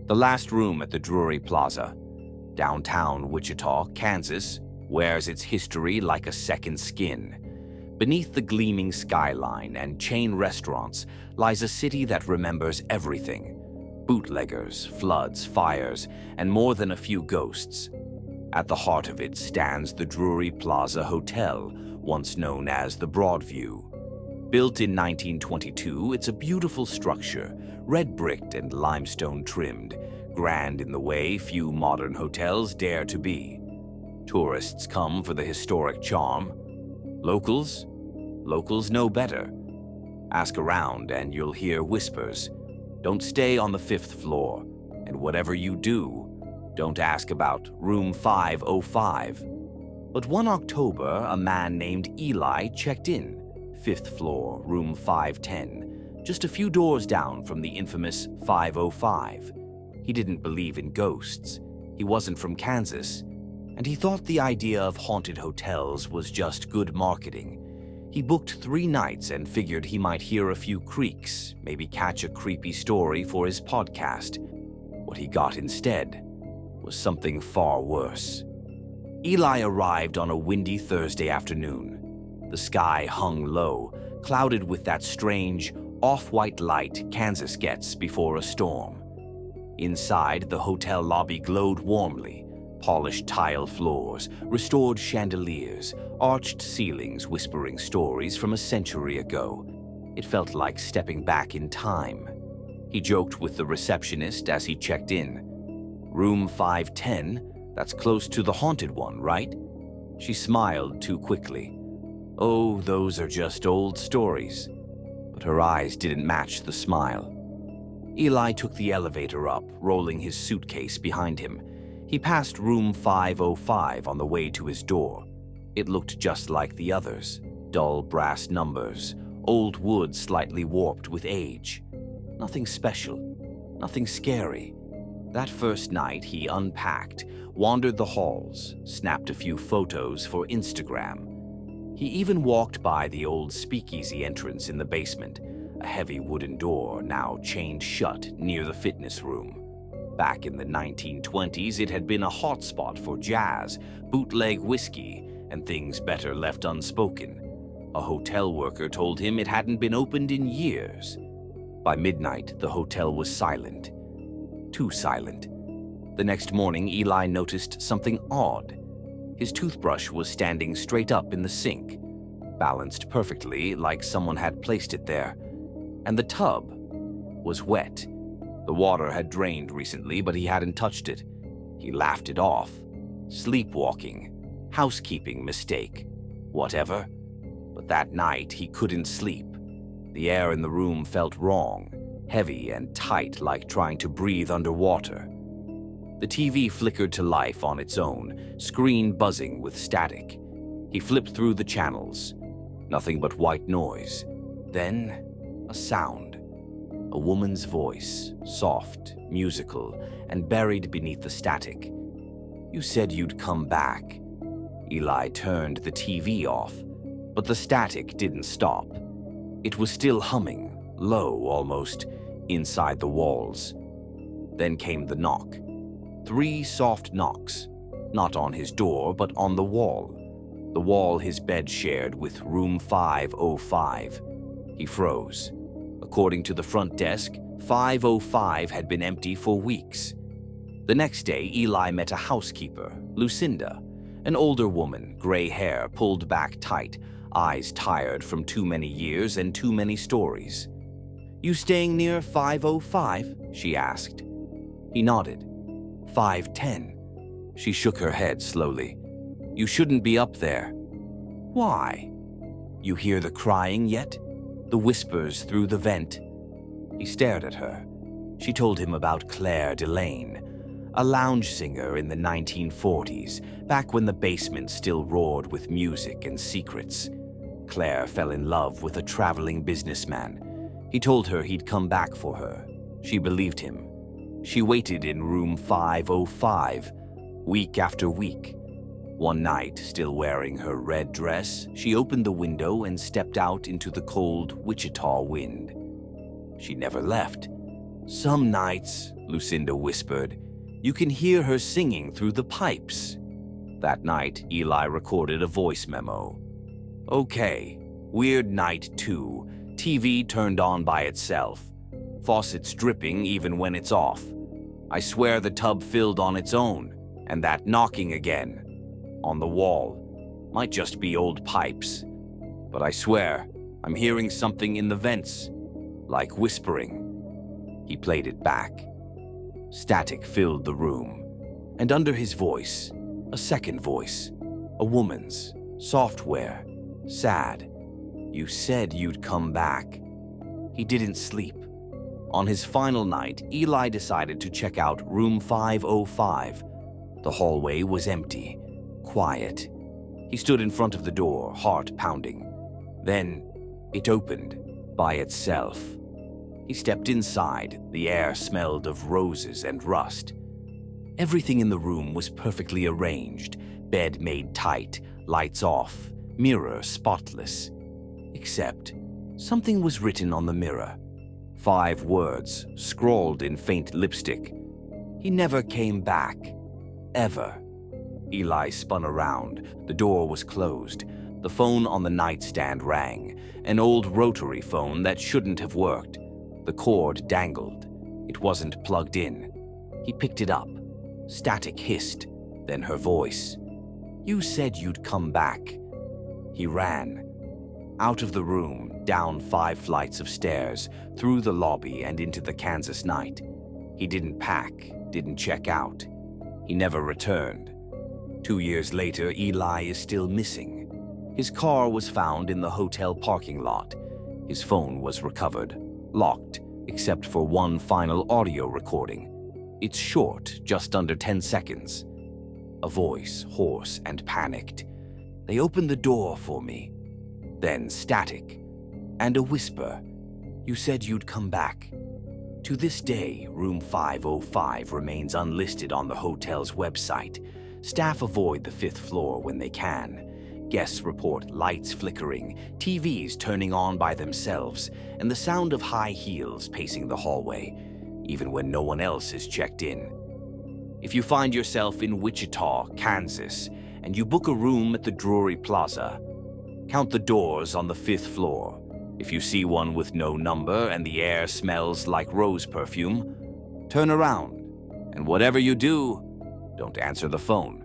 The last room at the Drury Plaza, downtown Wichita, Kansas, wears its history like a second skin. Beneath the gleaming skyline and chain restaurants lies a city that remembers everything: bootleggers, floods, fires, and more than a few ghosts. At the heart of it stands the Drury Plaza Hotel, once known as the Broadview. Built in 1922, it's a beautiful structure, red-bricked and limestone-trimmed, grand in the way few modern hotels dare to be. Tourists come for the historic charm. Locals? Locals know better. Ask around and you'll hear whispers. Don't stay on the 5th floor, and whatever you do, don't ask about room 505. But one October, a man named Eli checked in, 5th floor, room 510, just a few doors down from the infamous 505. He didn't believe in ghosts. He wasn't from Kansas, and he thought the idea of haunted hotels was just good marketing. He booked 3 nights and figured he might hear a few creaks, maybe catch a creepy story for his podcast. What he got instead was something far worse. Eli arrived on a windy Thursday afternoon. The sky hung low, clouded with that strange, off-white light Kansas gets before a storm. Inside, the hotel lobby glowed warmly. Polished tile floors, restored chandeliers, arched ceilings whispering stories from a century ago. It felt like stepping back in time. He joked with the receptionist as he checked in. Room 510? That's close to the haunted one, right? She smiled too quickly. Oh, those are just old stories. But her eyes didn't match the smile. Eli took the elevator up, rolling his suitcase behind him. He passed room 505 on the way to his door. It looked just like the others. Dull brass numbers, old wood slightly warped with age. Nothing special, nothing scary. That first night, he unpacked, wandered the halls, snapped a few photos for Instagram. He even walked by the old speakeasy entrance in the basement, a heavy wooden door now chained shut near the fitness room. Back in the 1920s, it had been a hotspot for jazz, bootleg whiskey, and things better left unspoken. A hotel worker told him it hadn't been opened in years. By midnight, the hotel was silent. Too silent. The next morning, Eli noticed something odd. His toothbrush was standing straight up in the sink, balanced perfectly like someone had placed it there. And the tub was wet. The water had drained recently, but he hadn't touched it. He laughed it off. Sleepwalking. Housekeeping mistake. Whatever. But that night, he couldn't sleep. The air in the room felt wrong, heavy and tight like trying to breathe underwater. The TV flickered to life on its own, screen buzzing with static. He flipped through the channels. Nothing but white noise. Then, a sound. A woman's voice, soft, musical, and buried beneath the static. "You said you'd come back." Eli turned the TV off, but the static didn't stop. It was still humming, low almost, inside the walls. Then came the knock. 3 soft knocks, not on his door, but on the wall his bed shared with room 505. He froze. According to the front desk, 505 had been empty for weeks. The next day, Eli met a housekeeper, Lucinda, an older woman, gray hair pulled back tight, eyes tired from too many years and too many stories. "You staying near 505? She asked. He nodded. 510. She shook her head slowly. "You shouldn't be up there." "Why?" "You hear the crying yet? The whispers through the vent?" He stared at her. She told him about Claire Delane, a lounge singer in the 1940s, back when the basement still roared with music and secrets. Claire fell in love with a traveling businessman. He told her he'd come back for her. She believed him. She waited in room 505, week after week. One night, still wearing her red dress, she opened the window and stepped out into the cold Wichita wind. She never left. Some nights, Lucinda whispered. "You can hear her singing through the pipes." That night, Eli recorded a voice memo. "Okay, weird night 2. TV turned on by itself. Faucets dripping even when it's off. I swear the tub filled on its own, and that knocking again. On the wall. Might just be old pipes. But I swear, I'm hearing something in the vents. Like whispering." He played it back. Static filled the room, and under his voice, a second voice, a woman's, software, sad. "You said you'd come back." He didn't sleep. On his final night, Eli decided to check out room 505. The hallway was empty, quiet. He stood in front of the door, heart pounding. Then it opened by itself. He stepped inside. The air smelled of roses and rust. Everything in the room was perfectly arranged, bed made tight, lights off, mirror spotless. Except something was written on the mirror. 5 words, scrawled in faint lipstick. "He never came back. Ever." Eli spun around. The door was closed. The phone on the nightstand rang, an old rotary phone that shouldn't have worked. The cord dangled. It wasn't plugged in. He picked it up. Static hissed, then her voice. "You said you'd come back." He ran. Out of the room, down 5 flights of stairs, through the lobby and into the Kansas night. He didn't pack, didn't check out. He never returned. 2 years later, Eli is still missing. His car was found in the hotel parking lot. His phone was recovered, locked, except for one final audio recording. It's short, just under 10 seconds. A voice, hoarse and panicked. "They opened the door for me." Then static, and a whisper. "You said you'd come back." To this day, room 505 remains unlisted on the hotel's website. Staff avoid the 5th floor when they can. Guests report lights flickering, TVs turning on by themselves, and the sound of high heels pacing the hallway, even when no one else is checked in. If you find yourself in Wichita, Kansas, and you book a room at the Drury Plaza, count the doors on the 5th floor. If you see one with no number and the air smells like rose perfume, turn around. And whatever you do, don't answer the phone.